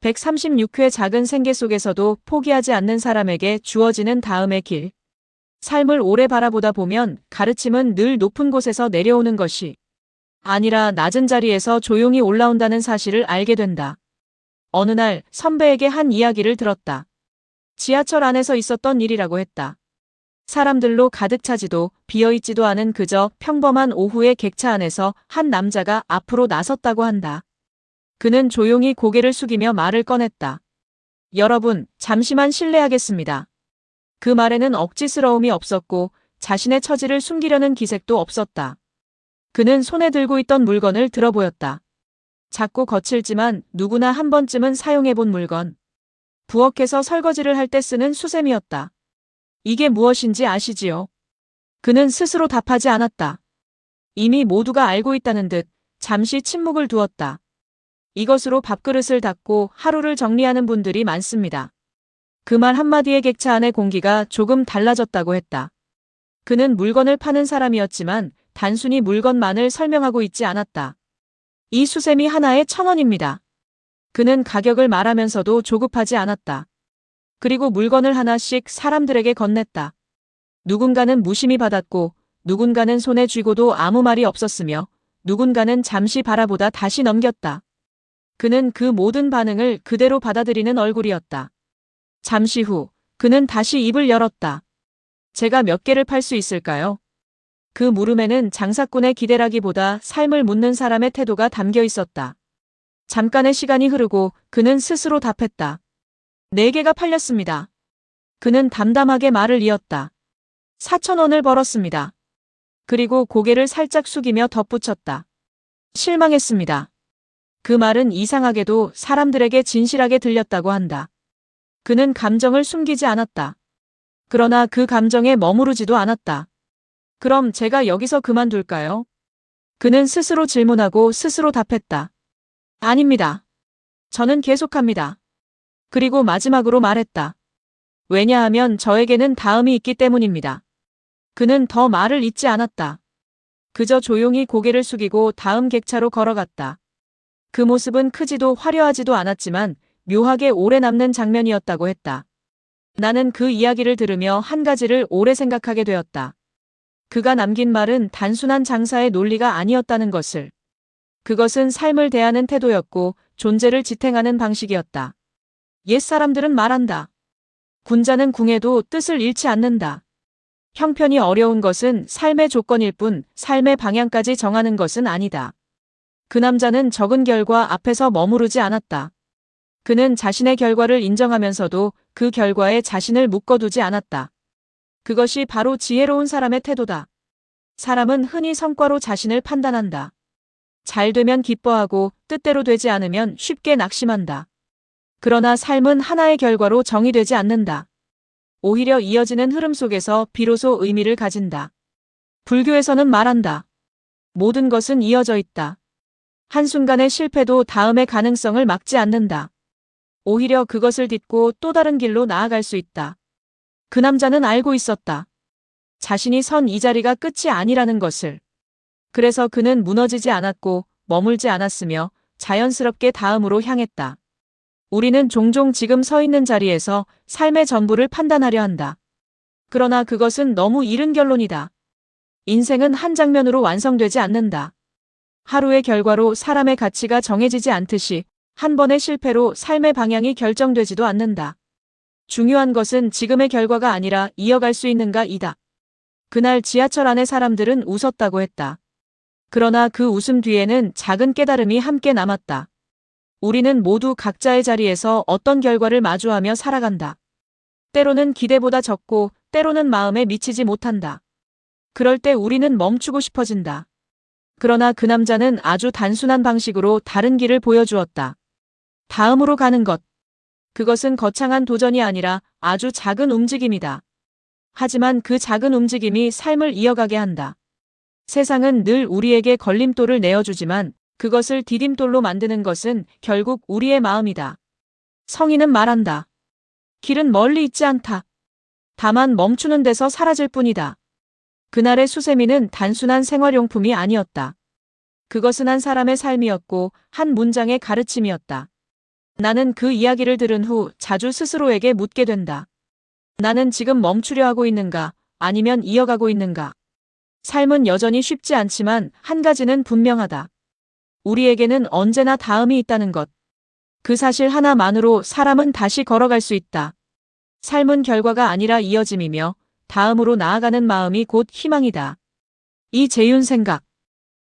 136회 작은 생계 속에서도 포기하지 않는 사람에게 주어지는 다음의 길. 삶을 오래 바라보다 보면 가르침은 늘 높은 곳에서 내려오는 것이 아니라 낮은 자리에서 조용히 올라온다는 사실을 알게 된다. 어느 날 선배에게 한 이야기를 들었다. 지하철 안에서 있었던 일이라고 했다. 사람들로 가득 차지도 비어있지도 않은 그저 평범한 오후의 객차 안에서 한 남자가 앞으로 나섰다고 한다. 그는 조용히 고개를 숙이며 말을 꺼냈다. 여러분, 잠시만 실례하겠습니다. 그 말에는 억지스러움이 없었고 자신의 처지를 숨기려는 기색도 없었다. 그는 손에 들고 있던 물건을 들어보였다. 작고 거칠지만 누구나 한 번쯤은 사용해본 물건. 부엌에서 설거지를 할 때 쓰는 수세미였다. 이게 무엇인지 아시지요? 그는 스스로 답하지 않았다. 이미 모두가 알고 있다는 듯 잠시 침묵을 두었다. 이것으로 밥그릇을 닦고 하루를 정리하는 분들이 많습니다. 그 말 한마디에 객차 안의 공기가 조금 달라졌다고 했다. 그는 물건을 파는 사람이었지만 단순히 물건만을 설명하고 있지 않았다. 이 수세미 하나에 1,000원입니다. 그는 가격을 말하면서도 조급하지 않았다. 그리고 물건을 하나씩 사람들에게 건넸다. 누군가는 무심히 받았고 누군가는 손에 쥐고도 아무 말이 없었으며 누군가는 잠시 바라보다 다시 넘겼다. 그는 그 모든 반응을 그대로 받아들이는 얼굴이었다. 잠시 후 그는 다시 입을 열었다. 제가 몇 개를 팔 수 있을까요? 그 물음에는 장사꾼의 기대라기보다 삶을 묻는 사람의 태도가 담겨 있었다. 잠깐의 시간이 흐르고 그는 스스로 답했다. 4개가 팔렸습니다. 그는 담담하게 말을 이었다. 4,000원을 벌었습니다. 그리고 고개를 살짝 숙이며 덧붙였다. 실망했습니다. 그 말은 이상하게도 사람들에게 진실하게 들렸다고 한다. 그는 감정을 숨기지 않았다. 그러나 그 감정에 머무르지도 않았다. 그럼 제가 여기서 그만둘까요? 그는 스스로 질문하고 스스로 답했다. 아닙니다. 저는 계속합니다. 그리고 마지막으로 말했다. 왜냐하면 저에게는 다음이 있기 때문입니다. 그는 더 말을 잇지 않았다. 그저 조용히 고개를 숙이고 다음 객차로 걸어갔다. 그 모습은 크지도 화려하지도 않았지만 묘하게 오래 남는 장면이었다고 했다. 나는 그 이야기를 들으며 한 가지를 오래 생각하게 되었다. 그가 남긴 말은 단순한 장사의 논리가 아니었다는 것을. 그것은 삶을 대하는 태도였고 존재를 지탱하는 방식이었다. 옛사람들은 말한다. 군자는 궁해도 뜻을 잃지 않는다. 형편이 어려운 것은 삶의 조건일 뿐 삶의 방향까지 정하는 것은 아니다. 그 남자는 적은 결과 앞에서 머무르지 않았다. 그는 자신의 결과를 인정하면서도 그 결과에 자신을 묶어두지 않았다. 그것이 바로 지혜로운 사람의 태도다. 사람은 흔히 성과로 자신을 판단한다. 잘 되면 기뻐하고 뜻대로 되지 않으면 쉽게 낙심한다. 그러나 삶은 하나의 결과로 정의되지 않는다. 오히려 이어지는 흐름 속에서 비로소 의미를 가진다. 불교에서는 말한다. 모든 것은 이어져 있다. 한순간의 실패도 다음의 가능성을 막지 않는다. 오히려 그것을 딛고 또 다른 길로 나아갈 수 있다. 그 남자는 알고 있었다. 자신이 선 이 자리가 끝이 아니라는 것을. 그래서 그는 무너지지 않았고 머물지 않았으며 자연스럽게 다음으로 향했다. 우리는 종종 지금 서 있는 자리에서 삶의 전부를 판단하려 한다. 그러나 그것은 너무 이른 결론이다. 인생은 한 장면으로 완성되지 않는다. 하루의 결과로 사람의 가치가 정해지지 않듯이 한 번의 실패로 삶의 방향이 결정되지도 않는다. 중요한 것은 지금의 결과가 아니라 이어갈 수 있는가이다. 그날 지하철 안의 사람들은 웃었다고 했다. 그러나 그 웃음 뒤에는 작은 깨달음이 함께 남았다. 우리는 모두 각자의 자리에서 어떤 결과를 마주하며 살아간다. 때로는 기대보다 적고 때로는 마음에 미치지 못한다. 그럴 때 우리는 멈추고 싶어진다. 그러나 그 남자는 아주 단순한 방식으로 다른 길을 보여주었다. 다음으로 가는 것. 그것은 거창한 도전이 아니라 아주 작은 움직임이다. 하지만 그 작은 움직임이 삶을 이어가게 한다. 세상은 늘 우리에게 걸림돌을 내어주지만 그것을 디딤돌로 만드는 것은 결국 우리의 마음이다. 성인은 말한다. 길은 멀리 있지 않다. 다만 멈추는 데서 사라질 뿐이다. 그날의 수세미는 단순한 생활용품이 아니었다. 그것은 한 사람의 삶이었고 한 문장의 가르침이었다. 나는 그 이야기를 들은 후 자주 스스로에게 묻게 된다. 나는 지금 멈추려 하고 있는가, 아니면 이어가고 있는가? 삶은 여전히 쉽지 않지만 한 가지는 분명하다. 우리에게는 언제나 다음이 있다는 것. 그 사실 하나만으로 사람은 다시 걸어갈 수 있다. 삶은 결과가 아니라 이어짐이며 다음으로 나아가는 마음이 곧 희망이다. 이재윤 생각.